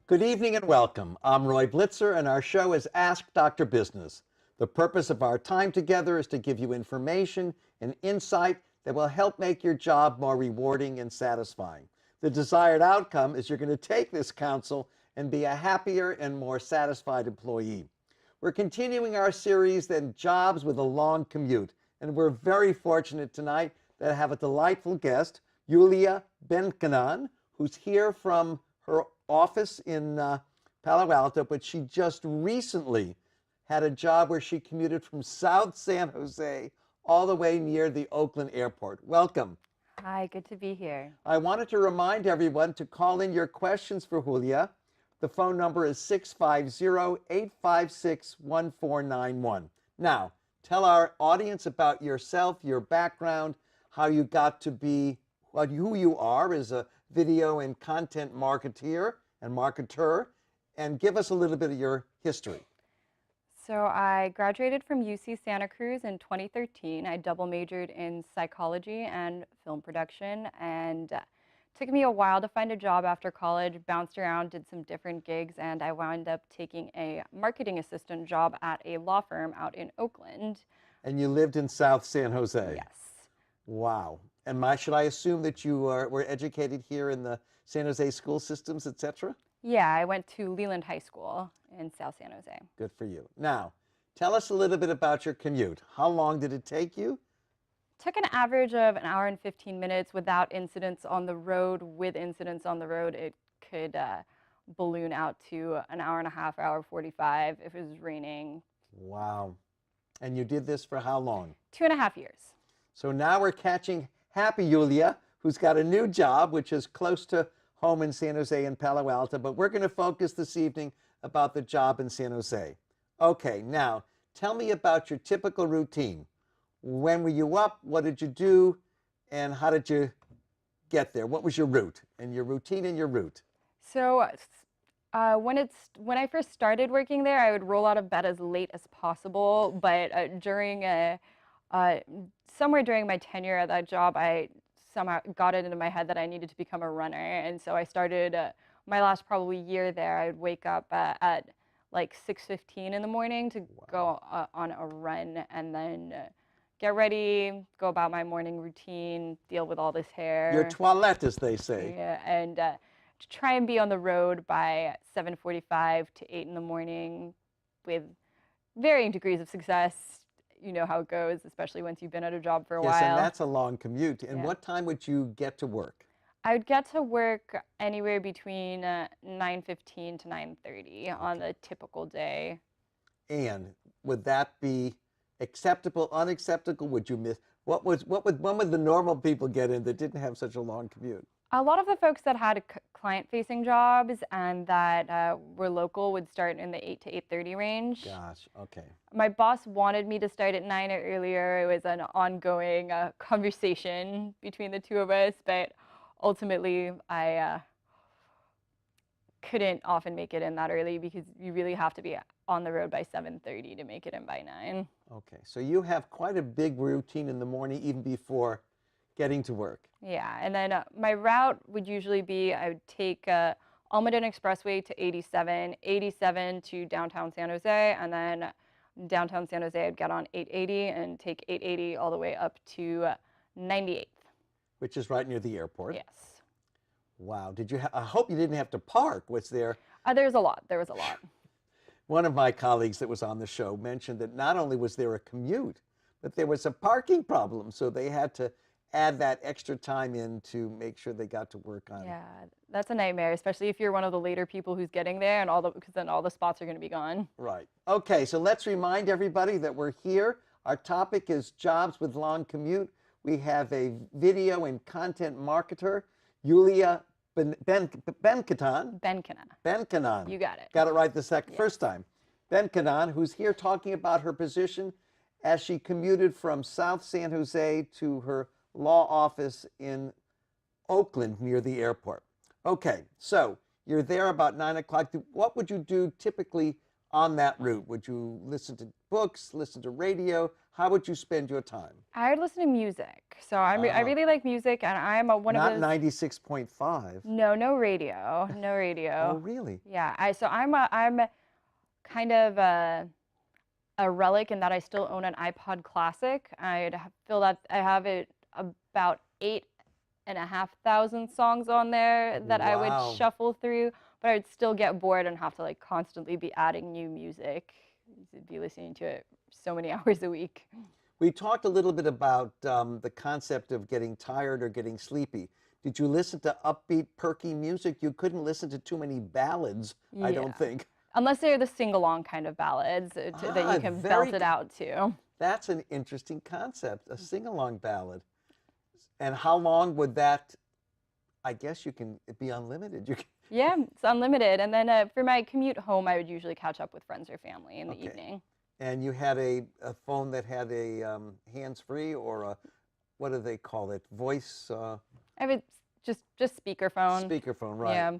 Good evening and welcome. I'm Roy Blitzer, and our show is Ask Dr. Business. The purpose of our time together is to give you information and insight that will help make your job more rewarding and satisfying. The desired outcome is you're going to take this counsel and be a happier and more satisfied employee. We're continuing our series, then, Jobs with a Long Commute, and we're very fortunate tonight to have a delightful guest, Yuliya Benkhina, who's here from her office in Palo Alto, but she just recently had a job where she commuted from South San Jose all the way near the Oakland airport. Welcome. Hi, good to be here. I wanted to remind everyone to call in your questions for Yuliya. The phone number is 650-856-1491. Now, tell our audience about yourself, your background, how you got to be who you are as a video and content marketer, and give us a little bit of your history. So I graduated from UC Santa Cruz in 2013. I double majored in psychology and film production, and it took me a while to find a job after college, bounced around, did some different gigs, and I wound up taking a marketing assistant job at a law firm out in Oakland. And you lived in South San Jose? Yes. Wow. And should I assume that you were educated here in the San Jose school systems, etc.? Yeah, I went to Leland High School in South San Jose. Good for you. Now, tell us a little bit about your commute. How long did it take you? Took an average of an hour and 15 minutes without incidents on the road. With incidents on the road, it could balloon out to an hour and a half, hour 45 if it was raining. Wow. And you did this for how long? 2.5 years. So now we're catching happy Yuliya, who's got a new job, which is close to home in San Jose and Palo Alto, but we're going to focus this evening about the job in San Jose. Okay, now tell me about your typical routine. When were you up? What did you do? And how did you get there? What was your route and your routine and your route? So when I first started working there, I would roll out of bed as late as possible, but somewhere during my tenure at that job, I somehow got it into my head that I needed to become a runner. And so I started my last probably year there. I would wake up at like 6:15 in the morning to go on a run, and then get ready, go about my morning routine, deal with all this hair. Your toilette, as they say. Yeah, and to try and be on the road by 7:45 to 8 in the morning with varying degrees of success. You know how it goes, especially once you've been at a job for a while. Yes, and that's a long commute. And what time would you get to work? I would get to work anywhere between 9:15 to 9:30 on a typical day. And would that be acceptable, unacceptable? Would you miss? When would the normal people get in that didn't have such a long commute? A lot of the folks that had client-facing jobs and that were local would start in the 8 to 8:30 range. Gosh, okay. My boss wanted me to start at 9 or earlier. It was an ongoing conversation between the two of us, but ultimately I couldn't often make it in that early because you really have to be on the road by 7:30 to make it in by 9. Okay, so you have quite a big routine in the morning even before getting to work. Yeah, and then my route would usually be I would take Almaden Expressway to 87, 87 to downtown San Jose, and then downtown San Jose I'd get on 880 and take 880 all the way up to 98th. Which is right near the airport. Yes. Wow, I hope you didn't have to park. Was there? There was a lot. There was a lot. One of my colleagues that was on the show mentioned that not only was there a commute, but there was a parking problem, so they had to add that extra time in to make sure they got to work on. Yeah, that's a nightmare, especially if you're one of the later people who's getting there, and because then all the spots are going to be gone. Right. Okay, so let's remind everybody that we're here. Our topic is jobs with long commute. We have a video and content marketer, Yuliya Benkhina. Benkhina. You got it. Got it right the first time. Benkhina, who's here talking about her position as she commuted from South San Jose to her law office in Oakland near the airport. Okay, so you're there about 9 o'clock. What would you do typically on that route? Would you listen to books, listen to radio? How would you spend your time? I would listen to music. So I really like music, and I'm one of those. Not 96.5. No radio. No radio. Oh, really? Yeah. I'm kind of a relic in that I still own an iPod Classic. I feel that I have about 8,500 songs on there that I would shuffle through, but I'd still get bored and have to like constantly be adding new music, be listening to it so many hours a week. We talked a little bit about the concept of getting tired or getting sleepy. Did you listen to upbeat, perky music? You couldn't listen to too many ballads, I don't think. Unless they're the sing-along kind of ballads that you can belt it out to. That's an interesting concept, a sing-along ballad. And how long would that, I guess it'd be unlimited. Yeah, it's unlimited. And then for my commute home, I would usually catch up with friends or family in the evening. And you had a phone that had a hands-free or a, what do they call it, voice? I have a just speakerphone. Speakerphone, right. Yeah.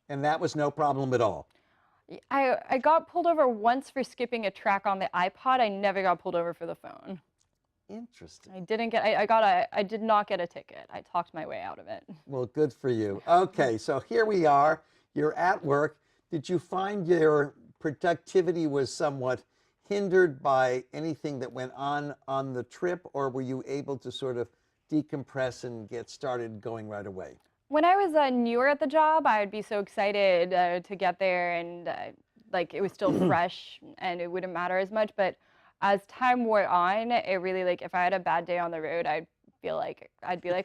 And that was no problem at all. I got pulled over once for skipping a track on the iPod. I never got pulled over for the phone. Interesting. I did not get a ticket. I talked my way out of it. Well, good for you. Okay, so here we are. You're at work. Did you find your productivity was somewhat hindered by anything that went on the trip, or were you able to sort of decompress and get started going right away? When I was newer at the job, I would be so excited to get there, and like it was still fresh and it wouldn't matter as much. But as time wore on, it really, like, if I had a bad day on the road, I'd be like,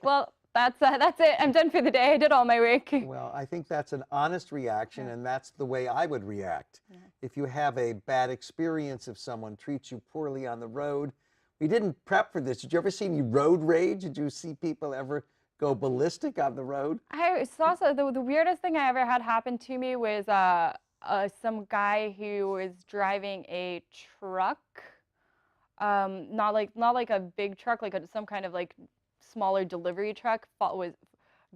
well, that's it. I'm done for the day. I did all my work. Well, I think that's an honest reaction, and that's the way I would react. Yeah. If you have a bad experience, if someone treats you poorly on the road. We didn't prep for this. Did you ever see any road rage? Did you see people ever go ballistic on the road? I saw the weirdest thing I ever had happen to me was some guy who was driving a truck, not like a big truck, like some kind of like smaller delivery truck.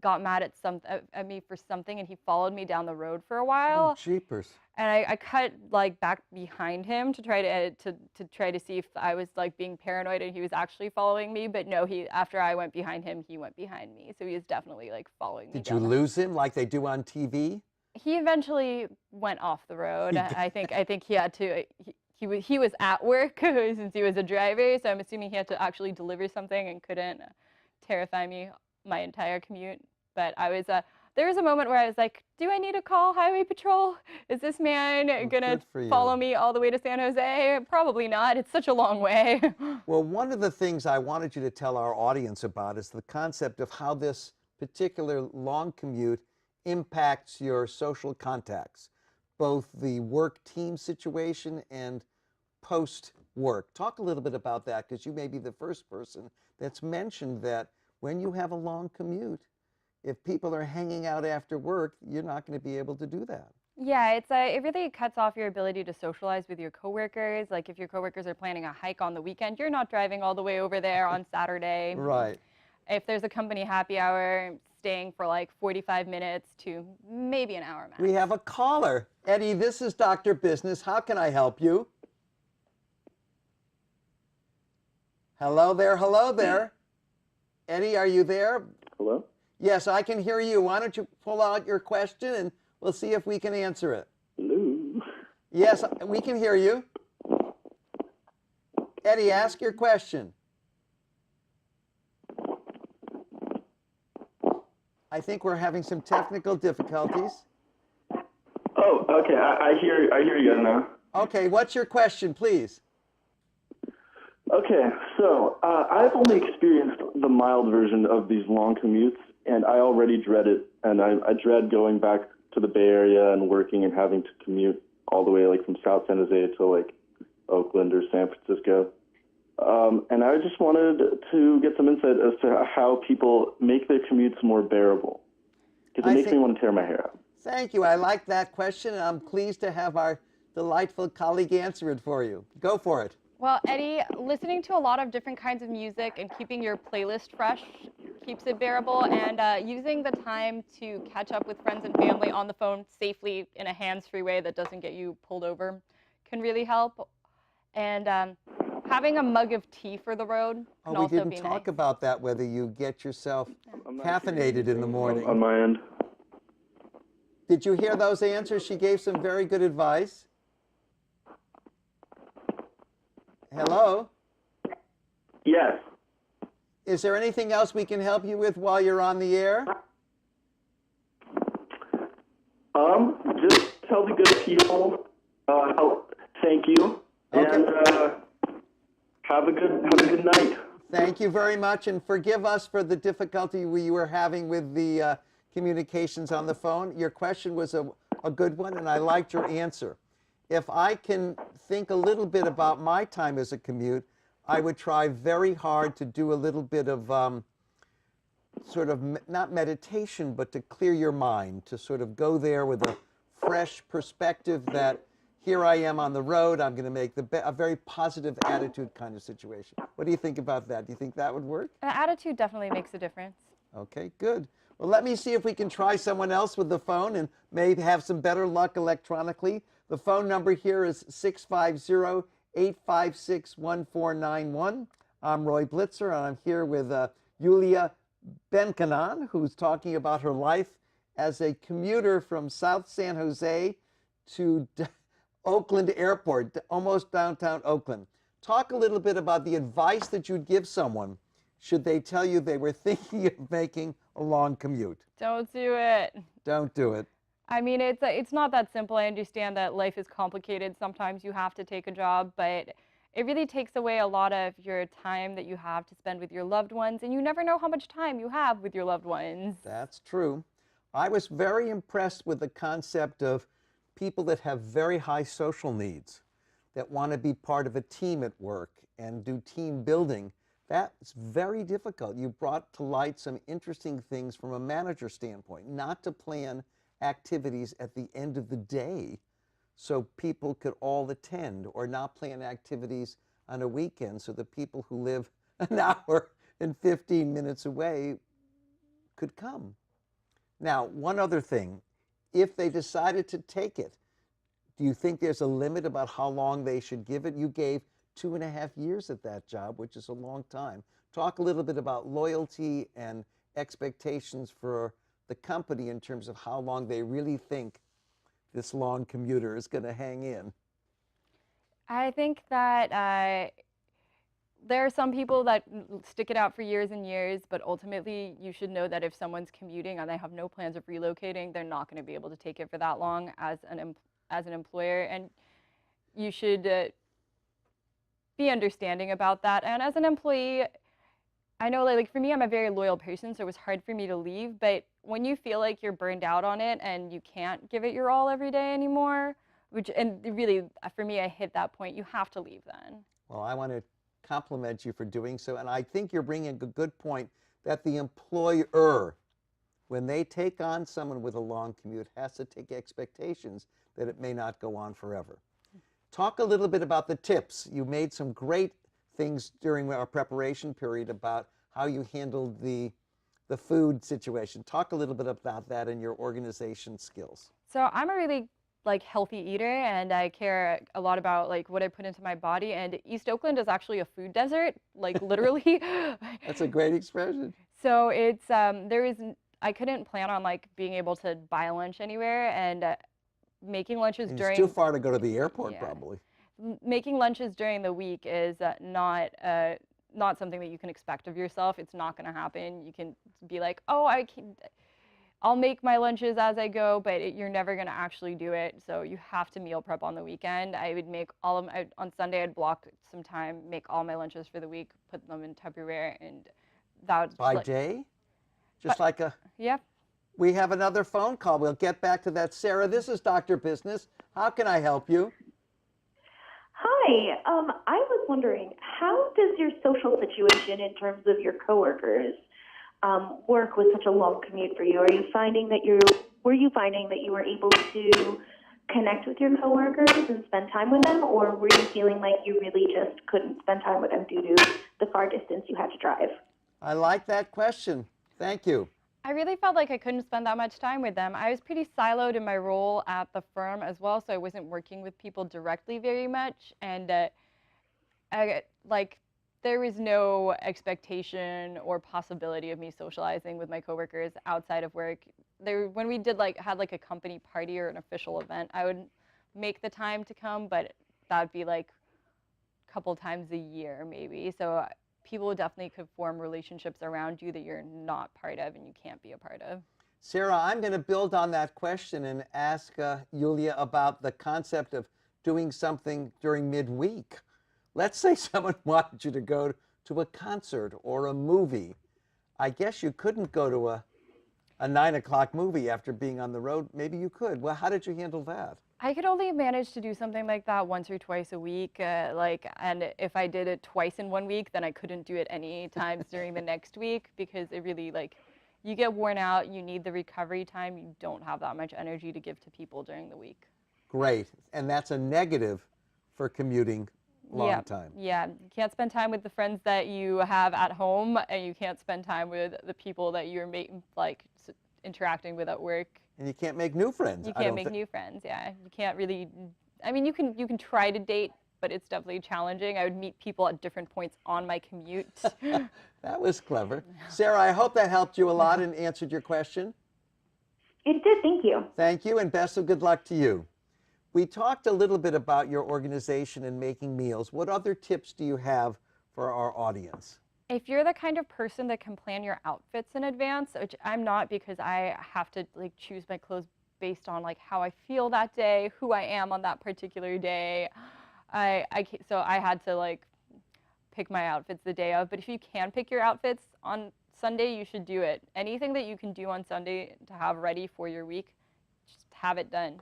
Got mad at me for something, and he followed me down the road for a while. Oh, jeepers. And I cut like back behind him to try to see if I was like being paranoid and he was actually following me. But no, after I went behind him, he went behind me. So he was definitely like following me. Did you lose him like they do on TV? He eventually went off the road. I think he had to. He was at work since he was a driver. So I'm assuming he had to actually deliver something and couldn't terrify me my entire commute. But there was a moment where I was like, do I need to call Highway Patrol? Is this man gonna follow me all the way to San Jose? Probably not. It's such a long way. Well, one of the things I wanted you to tell our audience about is the concept of how this particular long commute impacts your social contacts, both the work team situation and post-work. Talk a little bit about that, because you may be the first person that's mentioned that when you have a long commute, if people are hanging out after work, you're not going to be able to do that. Yeah, it really cuts off your ability to socialize with your coworkers. Like if your coworkers are planning a hike on the weekend, you're not driving all the way over there on Saturday. Right. If there's a company happy hour, staying for like 45 minutes to maybe an hour max. We have a caller. Eddie, this is Dr. Business. How can I help you? Hello there, hello there. Eddie, are you there? Hello? Yes, I can hear you. Why don't you pull out your question and we'll see if we can answer it. Hello? Yes, we can hear you. Eddie, ask your question. I think we're having some technical difficulties. Oh, okay. I hear you now. Okay, what's your question, please? Okay, so I've only experienced the mild version of these long commutes, and I already dread it. And I dread going back to the Bay Area and working and having to commute all the way like from South San Jose to like Oakland or San Francisco. And I just wanted to get some insight as to how people make their commutes more bearable, because it makes me want to tear my hair out. Thank you. I like that question, and I'm pleased to have our delightful colleague answer it for you. Go for it. Well, Eddie, listening to a lot of different kinds of music and keeping your playlist fresh keeps it bearable, and using the time to catch up with friends and family on the phone safely in a hands-free way that doesn't get you pulled over can really help. And having a mug of tea for the road can also be nice. We didn't talk about that, whether you get yourself caffeinated in the morning. On my end. Did you hear those answers? She gave some very good advice. Hello? Yes. Is there anything else we can help you with while you're on the air? Just tell the good people, thank you, and have a good night. Thank you very much, and forgive us for the difficulty we were having with the communications on the phone. Your question was a good one, and I liked your answer. If I can think a little bit about my time as a commute, I would try very hard to do a little bit of sort of, not meditation, but to clear your mind, to sort of go there with a fresh perspective that here I am on the road, I'm going to make a very positive attitude kind of situation. What do you think about that? Do you think that would work? The attitude definitely makes a difference. Okay, good. Well, let me see if we can try someone else with the phone and maybe have some better luck electronically. The phone number here is 650-856-1491. I'm Roy Blitzer, and I'm here with Yuliya Benkhina, who's talking about her life as a commuter from South San Jose to Oakland Airport, almost downtown Oakland. Talk a little bit about the advice that you'd give someone should they tell you they were thinking of making a long commute. Don't do it. Don't do it. I mean, it's not that simple. I understand that life is complicated. Sometimes you have to take a job, but it really takes away a lot of your time that you have to spend with your loved ones, and you never know how much time you have with your loved ones. That's true. I was very impressed with the concept of people that have very high social needs, that want to be part of a team at work and do team building. That's very difficult. You brought to light some interesting things from a manager standpoint, not to plan activities at the end of the day so people could all attend, or not plan activities on a weekend so the people who live an hour and 15 minutes away could come. Now, one other thing, if they decided to take it, do you think there's a limit about how long they should give it? You gave 2.5 years at that job, which is a long time. Talk a little bit about loyalty and expectations for the company in terms of how long they really think this long commuter is going to hang in. I think that there are some people that stick it out for years and years, but ultimately you should know that if someone's commuting and they have no plans of relocating, they're not going to be able to take it for that long as an employer, and you should be understanding about that. And as an employee, I know, like for me, I'm a very loyal person, so it was hard for me to leave, but when you feel like you're burned out on it and you can't give it your all every day anymore, and really, for me, I hit that point, you have to leave then. Well, I want to compliment you for doing so, and I think you're bringing a good point that the employer, when they take on someone with a long commute, has to take expectations that it may not go on forever. Talk a little bit about the tips. You made some great things during our preparation period about how you handled the food situation. Talk a little bit about that and your organization skills. So I'm a really healthy eater, and I care a lot about what I put into my body, and East Oakland is actually a food desert, literally. That's a great expression. So it's I couldn't plan on being able to buy lunch anywhere, and making lunches during... It's too far to go to the airport, probably. Making lunches during the week is not something that you can expect of yourself. It's not going to happen. You can be like, oh, I'll make my lunches as I go, but you're never going to actually do it. So you have to meal prep on the weekend. I would make all of my, on Sunday, I'd block some time, make all my lunches for the week, put them in Tupperware, and that By like, day? Just but, like a. yeah. We have another phone call. We'll get back to that. Sarah, this is Dr. Business. How can I help you? Hi. I was wondering, how does your social situation in terms of your coworkers work with such a long commute for you? Were you finding that you were able to connect with your coworkers and spend time with them, or were you feeling like you really just couldn't spend time with them due to the far distance you had to drive? I like that question. Thank you. I really felt like I couldn't spend that much time with them. I was pretty siloed in my role at the firm as well, so I wasn't working with people directly very much. And there was no expectation or possibility of me socializing with my coworkers outside of work. When we had a company party or an official event, I would make the time to come, but that would be like a couple times a year maybe. So people definitely could form relationships around you that you're not part of and you can't be a part of. Sarah, I'm going to build on that question and ask Yuliya about the concept of doing something during midweek. Let's say someone wanted you to go to a concert or a movie. I guess you couldn't go to a 9 o'clock movie after being on the road. Maybe you could. Well, how did you handle that? I could only manage to do something like that once or twice a week. And if I did it twice in 1 week, then I couldn't do it any times during the next week, because it really, you get worn out, you need the recovery time, you don't have that much energy to give to people during the week. Great. And that's a negative for commuting long time. Yeah, you can't spend time with the friends that you have at home, and you can't spend time with the people that you're interacting with at work. And you can't make new friends. You can't make new friends, yeah. You can't really, I mean, you can try to date, but it's definitely challenging. I would meet people at different points on my commute. That was clever. Sarah, I hope that helped you a lot and answered your question. It did, thank you. Thank you, and best of good luck to you. We talked a little bit about your organization and making meals. What other tips do you have for our audience? If you're the kind of person that can plan your outfits in advance, which I'm not, because I have to choose my clothes based on how I feel that day, who I am on that particular day. So I had to pick my outfits the day of. But if you can pick your outfits on Sunday, you should do it. Anything that you can do on Sunday to have ready for your week, just have it done.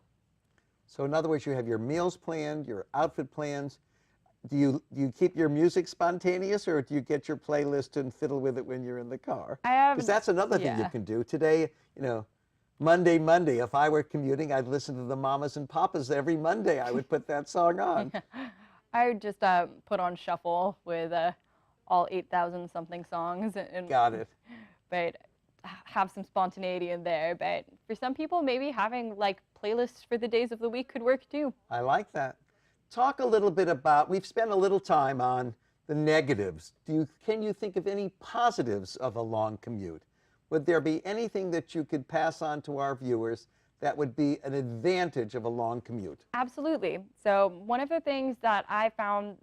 So in other words, you have your meals planned, your outfit plans. Do you keep your music spontaneous, or do you get your playlist and fiddle with it when you're in the car? Because that's another thing you can do. Today, Monday, if I were commuting, I'd listen to the Mamas and Papas every Monday. I would put that song on. I would just put on shuffle with all 8,000 something songs. Got it. But have some spontaneity in there. But for some people, maybe having playlists for the days of the week could work too. I like that. Talk a little bit about, we've spent a little time on the negatives. Can you think of any positives of a long commute? Would there be anything that you could pass on to our viewers that would be an advantage of a long commute? Absolutely. So one of the things that I found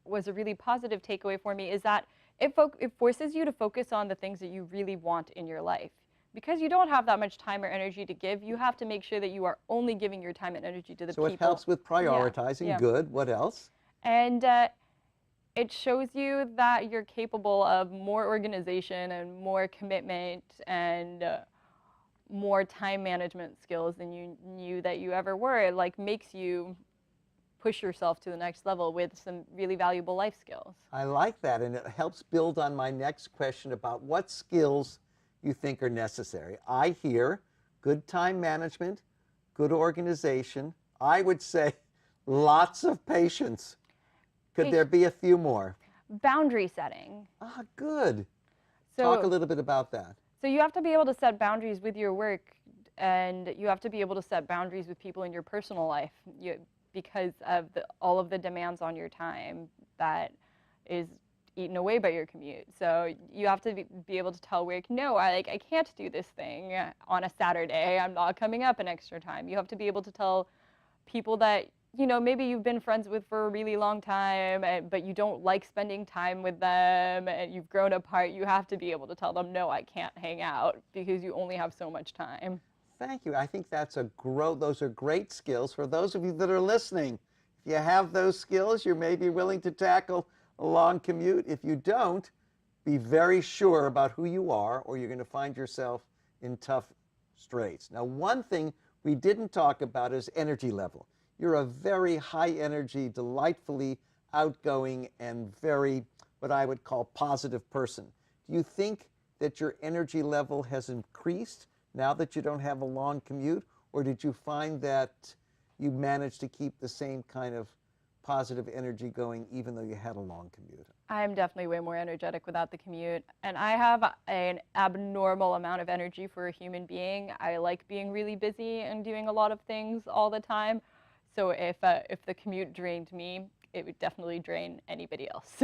was a really positive takeaway for me is that it forces you to focus on the things that you really want in your life. Because you don't have that much time or energy to give, you have to make sure that you are only giving your time and energy to the people. So it helps with prioritizing. Yeah. Good. What else? And it shows you that you're capable of more organization and more commitment and more time management skills than you knew that you ever were. It makes you push yourself to the next level with some really valuable life skills. I like that, and it helps build on my next question about what skills you think are necessary. I hear good time management, good organization. I would say lots of patience. Could there be a few more? Boundary setting. Ah, good. So, talk a little bit about that. So you have to be able to set boundaries with your work, and you have to be able to set boundaries with people in your personal life because of all of the demands on your time that is eaten away by your commute. So you have to be able to tell work, no, I can't do this thing on a Saturday. I'm not coming up an extra time. You have to be able to tell people that you know, maybe you've been friends with for a really long time, but you don't like spending time with them and you've grown apart, you have to be able to tell them, no, I can't hang out because you only have so much time. Thank you. I think those are great skills for those of you that are listening. If you have those skills, you may be willing to tackle a long commute. If you don't, be very sure about who you are, or you're going to find yourself in tough straits. Now, one thing we didn't talk about is energy level. You're a very high energy, delightfully outgoing, and very, what I would call, positive person. Do you think that your energy level has increased now that you don't have a long commute, or did you find that you managed to keep the same kind of positive energy going even though you had a long commute? I'm definitely way more energetic without the commute, and I have an abnormal amount of energy for a human being. I like being really busy and doing a lot of things all the time. So if the commute drained me, it would definitely drain anybody else.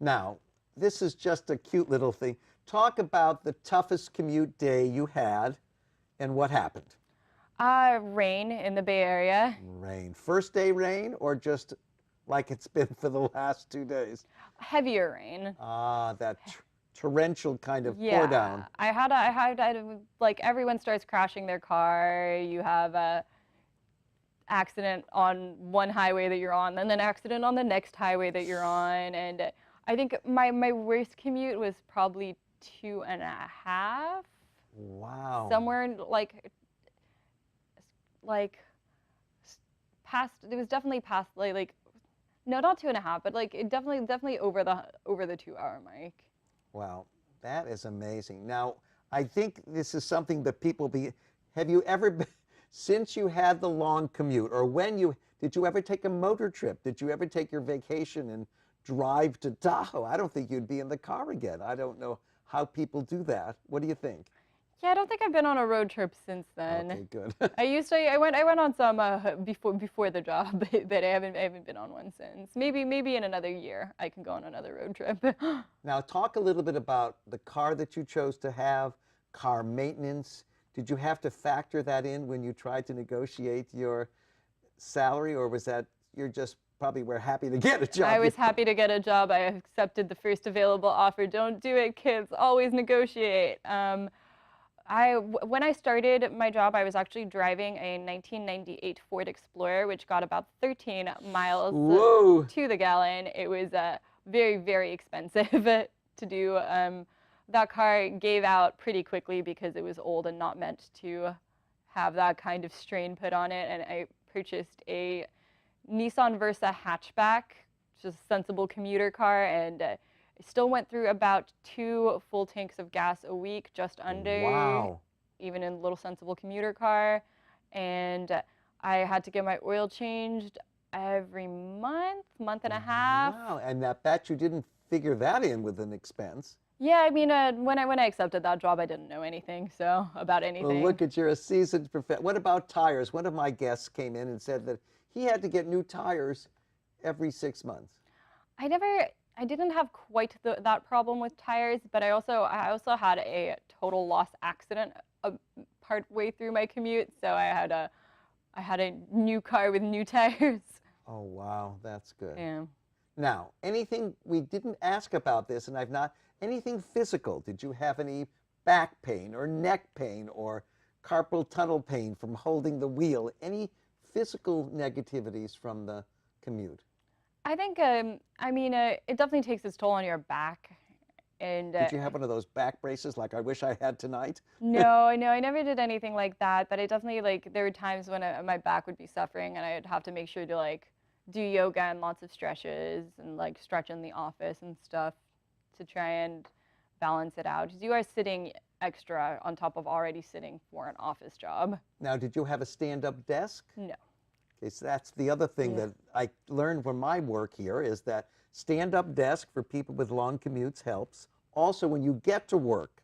Now, this is just a cute little thing. Talk about the toughest commute day you had and what happened. Rain in the Bay Area. Rain. First day rain, or just like it's been for the last 2 days? Heavier rain. Ah, that torrential kind of Yeah, pour down. I had like everyone starts crashing their car. You have a accident on one highway that you're on, then an accident on the next highway that you're on, and I think my worst commute was probably 2.5. Wow. Somewhere like past. It was definitely past like no, not 2.5, but like it definitely over the 2-hour mark. Wow, that is amazing. Now, I think this is something that have you ever been, since you had the long commute, or did you ever take a motor trip? Did you ever take your vacation and drive to Tahoe? I don't think you'd be in the car again. I don't know how people do that. What do you think? Yeah, I don't think I've been on a road trip since then. Okay, good. I went on some before the job, but I haven't been on one since. Maybe in another year I can go on another road trip. Now, talk a little bit about the car that you chose to have, car maintenance. Did you have to factor that in when you tried to negotiate your salary, or was that you're just probably were happy to get a job? I was happy to get a job. I accepted the first available offer. Don't do it, kids. Always negotiate. When I started my job, I was actually driving a 1998 Ford Explorer, which got about 13 miles Whoa. to the gallon. It was very, very expensive to do. That car gave out pretty quickly because it was old and not meant to have that kind of strain put on it. And I purchased a Nissan Versa hatchback, which is a sensible commuter car, and I still went through about 2 full tanks of gas a week, just under. Wow. Even in a little sensible commuter car. And I had to get my oil changed every month and a half. Wow, and I bet you didn't figure that in with an expense. Yeah, I mean, when I accepted that job, I didn't know anything, about anything. Well, look at you're a seasoned professional. What about tires? One of my guests came in and said that he had to get new tires every 6 months. I didn't have quite that problem with tires, but I also had a total loss accident part way through my commute, so I had a new car with new tires. Oh, wow, that's good. Yeah. Now, anything we didn't ask about this, and anything physical? Did you have any back pain or neck pain or carpal tunnel pain from holding the wheel? Any physical negativities from the commute? I think, it definitely takes its toll on your back. And Did you have one of those back braces like I wish I had tonight? No, I never did anything like that. But it definitely, there were times when my back would be suffering, and I'd have to make sure to do yoga and lots of stretches and stretch in the office and stuff to try and balance it out. Because you are sitting extra on top of already sitting for an office job. Now, did you have a stand-up desk? No. Okay, so that's the other thing that I learned from my work here is that stand-up desk for people with long commutes helps. Also, when you get to work,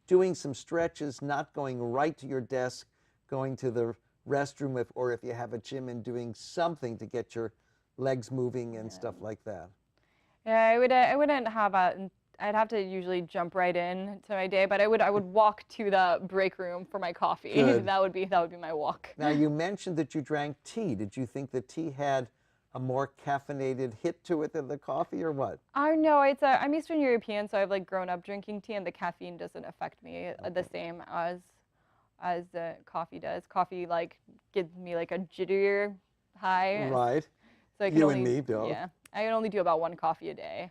doing some stretches, not going right to your desk, going to the restroom, or if you have a gym, and doing something to get your legs moving and stuff like that. Yeah, I wouldn't have I'd have to usually jump right in to my day, but I would walk to the break room for my coffee. Good. That would be my walk. Now, you mentioned that you drank tea. Did you think the tea had a more caffeinated hit to it than the coffee, or what? No, I'm Eastern European, so I've like grown up drinking tea, and the caffeine doesn't affect me the same as coffee does. Coffee like gives me like a jitterier high. Right. So I can You only, and me both. Yeah, I can only do about 1 coffee a day.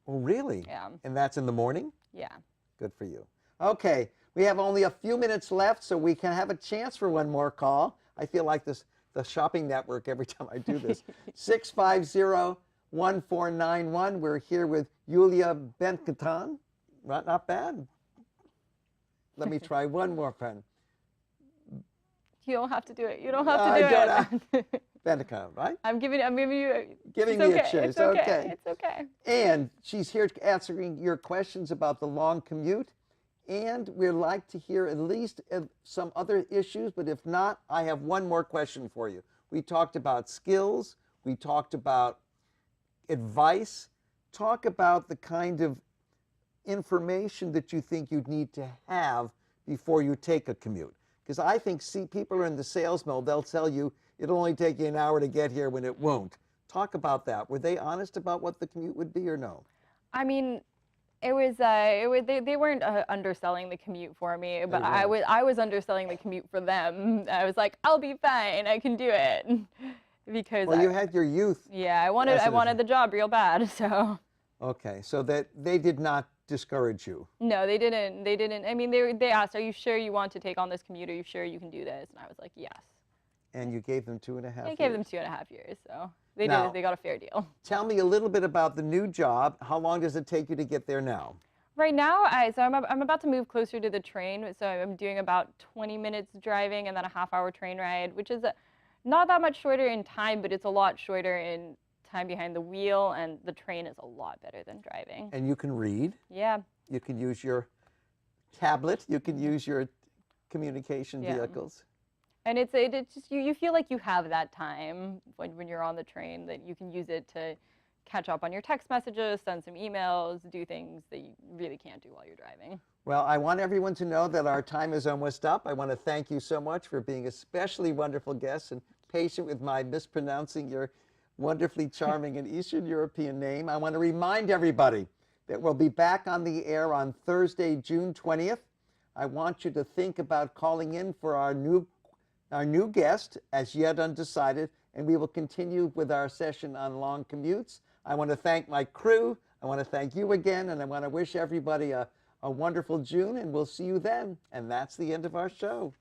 Oh, really? Yeah. And that's in the morning? Yeah. Good for you. Okay, we have only a few minutes left, so we can have a chance for one more call. I feel like the shopping network every time I do this. 650-1491. We're here with Yuliya Benkhina. Not bad. Let me try one more pen. You don't have to do it. You don't have to do it. Benkhina, right? I'm giving you. Giving me a choice. It's okay. It's okay. And she's here answering your questions about the long commute. And we'd like to hear at least some other issues, but if not, I have one more question for you. We talked about skills. We talked about advice. Talk about the kind of information that you think you'd need to have before you take a commute. Because I think, people are in the sales mode. They'll tell you it'll only take you an hour to get here when it won't. Talk about that. Were they honest about what the commute would be or no? I mean, they weren't underselling the commute for me, but I was underselling the commute for them. I was like, I'll be fine. I can do it. Because well, you had your youth. Yeah, I wanted the job real bad, so. Okay, so that they did not discourage you. No, they didn't. They didn't. I mean, they asked, "Are you sure you want to take on this commute? Are you sure you can do this?" And I was like, "Yes." And you gave them 2.5 years. I gave them 2.5 years, so they got a fair deal. Tell me a little bit about the new job. How long does it take you to get there now? Right now, I'm about to move closer to the train, so I'm doing about 20 minutes driving and then a half-hour train ride, which is not that much shorter in time, but it's a lot shorter in time behind the wheel, and the train is a lot better than driving. And you can read. Yeah. You can use your tablet. You can use your communication vehicles. And it's just you feel like you have that time when you're on the train, that you can use it to catch up on your text messages, send some emails, do things that you really can't do while you're driving. Well, I want everyone to know that our time is almost up. I want to thank you so much for being especially wonderful guests and patient with my mispronouncing your wonderfully charming and Eastern European name. I want to remind everybody that we'll be back on the air on Thursday, June 20th. I want you to think about calling in for our new guest, as yet undecided, and we will continue with our session on long commutes. I want to thank my crew. I want to thank you again, and I want to wish everybody a wonderful June, and we'll see you then. And that's the end of our show.